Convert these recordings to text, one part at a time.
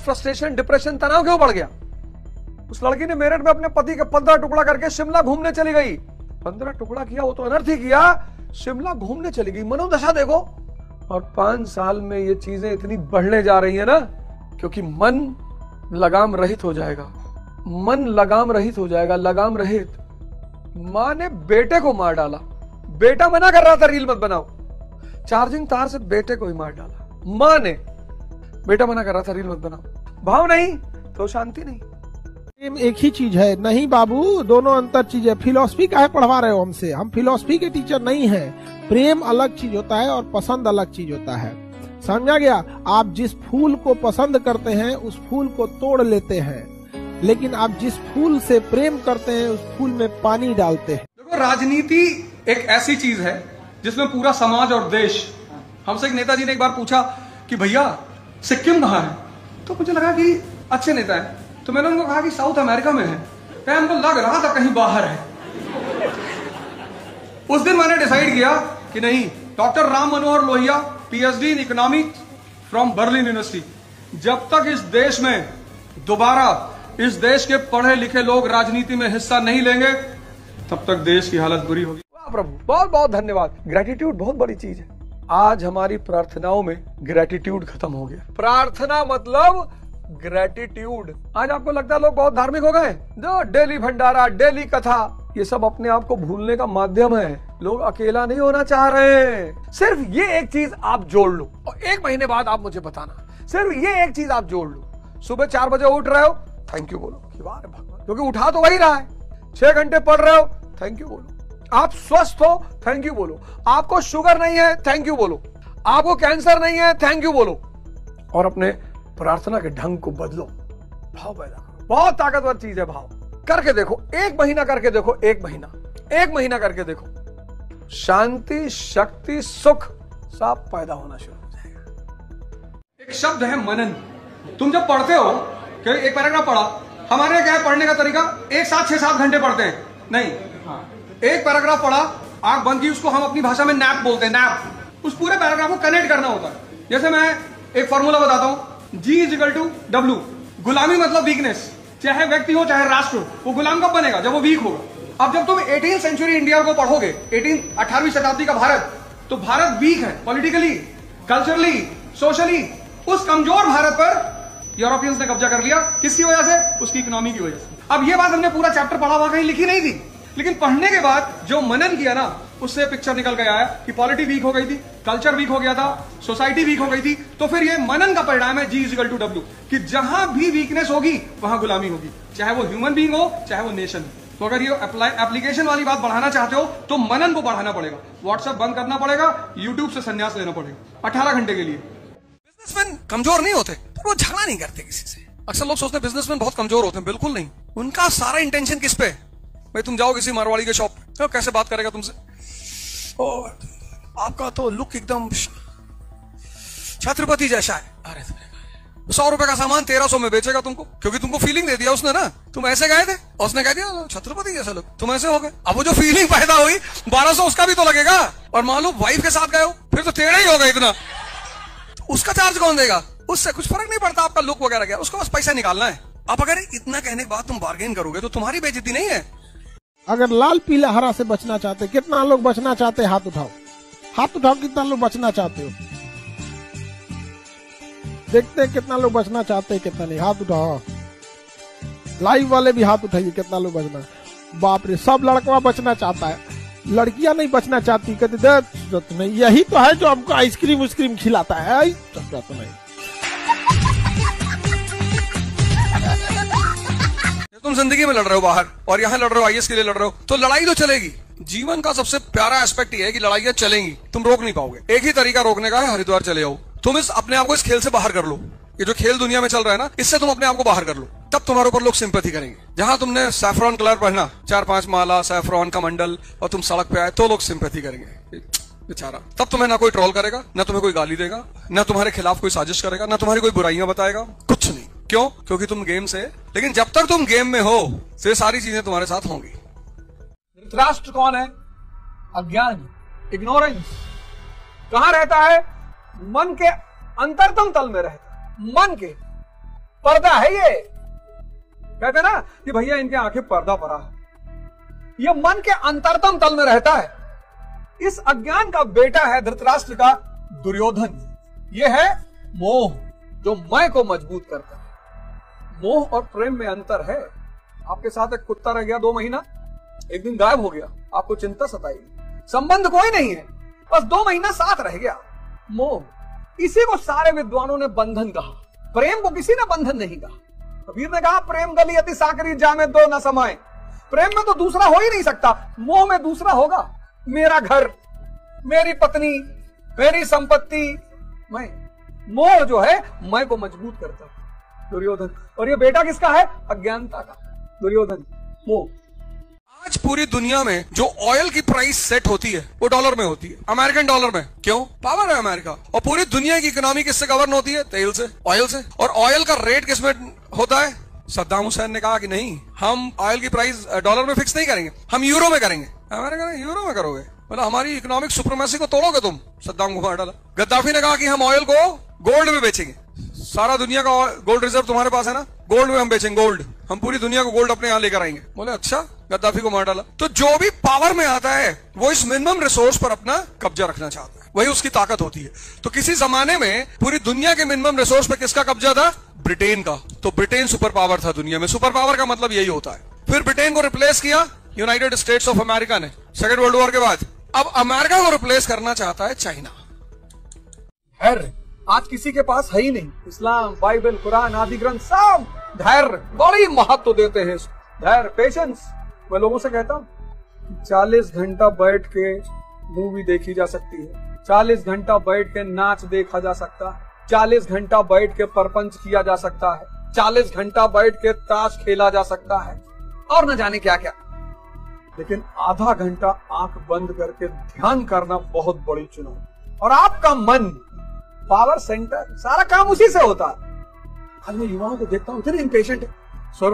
Frustration, depression, तनाव क्यों बढ़ गया? उस लड़की ने मेरठ में अपने पति के 15 टुकड़ा करके शिमला घूमने चली गई। 15 टुकड़ा किया, वो तो अनर्थ ही किया, शिमला घूमने चली गई। मनोदशा देखो। और 5 साल में ये चीजें इतनी बढ़ने जा रही है ना, क्योंकि मन लगाम रहित हो जाएगा। मन लगाम रहित हो जाएगा, लगाम रहित। मां ने बेटे को मार डाला। बेटा मना कर रहा था रील मत बनाओ, चार्जिंग तार से बेटे को ही मार डाला। मां ने, बेटा मना कर रहा था रील मत बनाओ। भाव नहीं तो शांति नहीं। प्रेम एक ही चीज है। नहीं बाबू, दोनों अंतर चीज है। फिलॉसफी काहे पढ़वा रहे हो हमसे? हम फिलॉसफी के टीचर नहीं हैं। प्रेम अलग चीज होता है और पसंद अलग चीज होता है, समझा गया? आप जिस फूल को पसंद करते हैं उस फूल को तोड़ लेते हैं, लेकिन आप जिस फूल से प्रेम करते हैं उस फूल में पानी डालते हैं। देखो, राजनीति एक ऐसी चीज है जिसमें पूरा समाज और देश। हमसे एक नेताजी ने एक बार पूछा कि भैया सिक्किम कहाँ है? तो मुझे लगा कि अच्छे नेता है, तो मैंने उनको कहा कि साउथ अमेरिका में है। क्या हमको लग रहा था कहीं बाहर है। उस दिन मैंने डिसाइड किया कि नहीं, doctor Ram Manohar Lohia, PhD in economics from Berlin university, जब तक इस देश में दोबारा इस देश के पढ़े लिखे लोग राजनीति में हिस्सा नहीं लेंगे, तब तक देश की हालत बुरी होगी। वाह प्रभु, बहुत बहुत धन्यवाद। ग्रेटिट्यूड बहुत बड़ी चीज है। आज हमारी प्रार्थनाओं में ग्रेटिट्यूड खत्म हो गया। प्रार्थना मतलब ग्रेटिट्यूड। आज आपको लगता है लोग बहुत धार्मिक हो गए? जो डेली भंडारा, डेली कथा, ये सब अपने आप को भूलने का माध्यम है। लोग अकेला नहीं होना चाह रहे हैं। सिर्फ ये एक चीज आप जोड़ लो और 1 महीने बाद आप मुझे बताना। सिर्फ ये एक चीज आप जोड़ लो। सुबह 4 बजे उठ रहे हो, थैंक यू बोलो कि वाह भगवान, क्योंकि उठा तो वही रहा है। 6 घंटे पढ़ रहे हो, थैंक यू बोलो। आप स्वस्थ हो, थैंक यू बोलो। आपको शुगर नहीं है, थैंक यू बोलो। आपको कैंसर नहीं है, थैंक यू बोलो। और अपने प्रार्थना के ढंग को बदलो, भाव पैदा करो। बहुत ताकतवर चीज है भाव। करके देखो, 1 महीना करके देखो। 1 महीना करके देखो, शांति, शक्ति, सुख सब पैदा होना शुरू हो जाएगा। एक शब्द है मनन। तुम जब पढ़ते हो कि एक पैराग्राफ पढ़ा, हमारे यहाँ क्या है पढ़ने का तरीका, एक साथ 6-7 घंटे पढ़ते हैं। नहीं, एक पैराग्राफ पढ़ा, आंख बंद की, उसको हम अपनी भाषा में नैप बोलते हैं। नैप, उस पूरे पैराग्राफ को कनेक्ट करना होता है। जैसे मैं एक फॉर्मूला बताता हूं, G = W। गुलामी मतलब वीकनेस। चाहे व्यक्ति हो चाहे राष्ट्र हो, वो गुलाम कब बनेगा? जब वो वीक होगा। अब जब तुम 18th सेंचुरी इंडिया को पढ़ोगे, 18वीं शताब्दी का भारत, तो भारत वीक है पॉलिटिकली, कल्चरली, सोशली। उस कमजोर भारत पर यूरोपियंस ने कब्जा कर लिया। किसकी वजह से? उसकी इकोनॉमी की वजह से। अब ये बात हमने पूरा चैप्टर पढ़ा हुआ, कहीं लिखी नहीं थी, लेकिन पढ़ने के बाद जो मनन किया ना, उससे पिक्चर निकल के आया कि पॉलिटी वीक हो गई थी, कल्चर वीक हो गया था, सोसाइटी वीक हो गई थी। तो फिर ये मनन का परिणाम है G = W, कि जहां भी वीकनेस होगी वहां गुलामी होगी, चाहे वो ह्यूमन बीइंग हो चाहे वो नेशन हो। तो अगर ये एप्लीकेशन वाली बात बढ़ाना चाहते हो तो मनन को बढ़ाना पड़ेगा। व्हाट्सएप बंद करना पड़ेगा, यूट्यूब से संन्यास लेना पड़ेगा 18 घंटे के लिए। बिजनेसमैन कमजोर नहीं होते, वो झगड़ा नहीं करते किसी से। अक्सर लोग सोचते हैं बिजनेसमैन बहुत कमजोर होते हैं, बिल्कुल नहीं। उनका सारा इंटेंशन किस पे? भाई तुम जाओ किसी मारवाड़ी के शॉप, तो कैसे बात करेगा तुमसे? आपका तो लुक एकदम छत्रपति जैसा है। अरे 100 रुपए का सामान 1300 में बेचेगा तुमको, क्योंकि तुमको फीलिंग दे दिया उसने ना। तुम ऐसे गए थे, उसने कह दिया छत्रपति जैसा लुक, तुम ऐसे हो गए। अब वो जो फीलिंग पैदा हुई, 1200 उसका भी तो लगेगा। और मान लो वाइफ के साथ गए हो, फिर तो टेढ़ा ही होगा इतना, तो उसका चार्ज कौन देगा? उससे कुछ फर्क नहीं पड़ता आपका लुक वगैरह क्या, उसको बस पैसा निकालना है। अब अगर इतना कहने के बाद तुम बार्गेन करोगे तो तुम्हारी बेइज्जती नहीं है। अगर लाल पीला हरा से बचना चाहते, कितना लोग बचना चाहते? हाथ उठाओ, हाथ उठाओ, कितना लोग बचना चाहते हो? देखते हैं कितना लोग बचना चाहते हैं, कितना नहीं। हाथ उठाओ, लाइव वाले भी हाथ उठाइए, कितना लोग बचना। बाप रे, सब लड़का बचना चाहता है, लड़कियां नहीं बचना चाहती। कहते नहीं, यही तो है जो हमको आइसक्रीम उस्क्रीम खिलाता है। तो नहीं, तुम जिंदगी में लड़ रहे हो बाहर और यहाँ लड़ रहे हो आईएएस के लिए लड़ रहे हो, तो लड़ाई तो चलेगी। जीवन का सबसे प्यारा एस्पेक्ट ये है कि लड़ाइयां चलेंगी, तुम रोक नहीं पाओगे। एक ही तरीका रोकने का है, हरिद्वार चले आओ। तुम अपने आप को इस खेल से बाहर कर लो। ये जो खेल दुनिया में चल रहा है ना, इससे तुम अपने आप को बाहर कर लो, तब तुम्हारे ऊपर लोग सिंपैथी करेंगे। जहां तुमने सैफरॉन कलर पहना, 4-5 माला सैफरॉन का मंडल, और तुम सड़क पे आए, तो लोग सिंपैथी करेंगे बेचारा। तब तुम्हें ना कोई ट्रोल करेगा, ना तुम्हें कोई गाली देगा, ना तुम्हारे खिलाफ कोई साजिश करेगा, ना तुम्हारी कोई बुराइयां बताएगा, कुछ नहीं। क्यों? क्योंकि तुम गेम से। लेकिन जब तक तुम गेम में हो, तो ये सारी चीजें तुम्हारे साथ होंगी। धृतराष्ट्र कौन है? अज्ञान, इग्नोरेंस। कहां रहता है? मन के अंतरतम तल में रहता है, मन के पर्दा है ये। कहते ना कि भैया इनके आंखें पर्दा पड़ा है, ये मन के अंतरतम तल में रहता है। इस अज्ञान का बेटा है धृतराष्ट्र का दुर्योधन। ये है मोह, जो मैं को मजबूत करता है। मोह और प्रेम में अंतर है। आपके साथ एक कुत्ता रह गया 2 महीना, एक दिन गायब हो गया, आपको चिंता सताएगी, संबंध कोई नहीं है, बस 2 महीना साथ रह गया। मोह, इसी को सारे विद्वानों ने बंधन कहा, प्रेम को किसी ने बंधन नहीं कहा। कबीर ने कहा प्रेम गली अति साकरी जामे दो न समाए। प्रेम में तो दूसरा हो ही नहीं सकता, मोह में दूसरा होगा। मेरा घर, मेरी पत्नी, मेरी संपत्ति, मैं। मोह जो है मैं को मजबूत करता है, दुर्योधन। और ये बेटा किसका है? अज्ञानता का, दुर्योधन, मोह। आज पूरी दुनिया में जो ऑयल की प्राइस सेट होती है वो डॉलर में होती है, अमेरिकन डॉलर में। क्यों? पावर है अमेरिका। और पूरी दुनिया की इकोनॉमी किससे गवर्न होती है? तेल से, ऑयल से। और ऑयल का रेट किसमें होता है? सद्दाम हुसैन ने कहा कि नहीं, हम ऑयल की प्राइस डॉलर में फिक्स नहीं करेंगे, हम यूरो में करेंगे। अमेरिका ने यूरो में करोगे, मतलब हमारी इकोनॉमिक सुप्रीमेसी को तोड़ोगे तुम। सद्दाम को मार डाला। गद्दाफी ने कहा कि हम ऑयल को गोल्ड में बेचेंगे, सारा दुनिया का गोल्ड रिजर्व तुम्हारे पास है ना, गोल्ड में हम बेचेंगे, गोल्ड, हम पूरी दुनिया को गोल्ड अपने यहाँ लेकर आएंगे। बोले अच्छा, गद्दाफी को मार डाला। तो जो भी पावर में आता है वो इस मिनिमम रिसोर्स पर अपना कब्जा रखना चाहता है, वही उसकी ताकत होती है। तो किसी जमाने में पूरी दुनिया के मिनिमम रिसोर्स पर किसका कब्जा था? ब्रिटेन का। तो ब्रिटेन सुपर पावर था दुनिया में। सुपर पावर का मतलब यही होता है। फिर ब्रिटेन को रिप्लेस किया यूनाइटेड स्टेट्स ऑफ अमेरिका ने सेकेंड वर्ल्ड वॉर के बाद। अब अमेरिका को रिप्लेस करना चाहता है चाइना। धैर्य आज किसी के पास है ही नहीं। इस्लाम, बाइबल, कुरान आदि ग्रंथ सब धैर्य बड़ी महत्व देते हैं। धैर्य, पेशेंस। मैं लोगों से कहता हूं 40 घंटा बैठ के मूवी देखी जा सकती है, 40 घंटा बैठ के नाच देखा जा सकता है, 40 घंटा बैठ के परपंच किया जा सकता है, 40 घंटा बैठ के ताश खेला जा सकता है, और न जाने क्या क्या। लेकिन आधा घंटा आंख बंद करके ध्यान करना बहुत बड़ी चुनौती। और आपका मन पावर सेंटर, सारा काम उसी से होता है। आज मैं युवाओं को देखता हूं, इतने इम्पेशेंट है। सर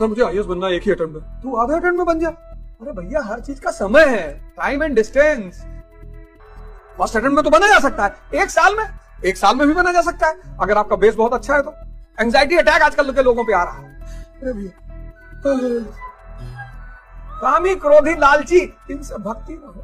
मुझे आईएएस बनना है एक ही अटेम्प्ट में। तू आधे अटेम्प्ट में बन जा। अरे भैया, हर चीज का समय है, time and distance. First attempt में तो बना जा सकता है, 1 साल में भी बना जा सकता है, अगर आपका बेस बहुत अच्छा है तो। एंजाइटी अटैक आजकल के लोगों पे आ रहा है। अरे भैया, कामी, क्रोधी, लालची, इनसे भक्ति न हो।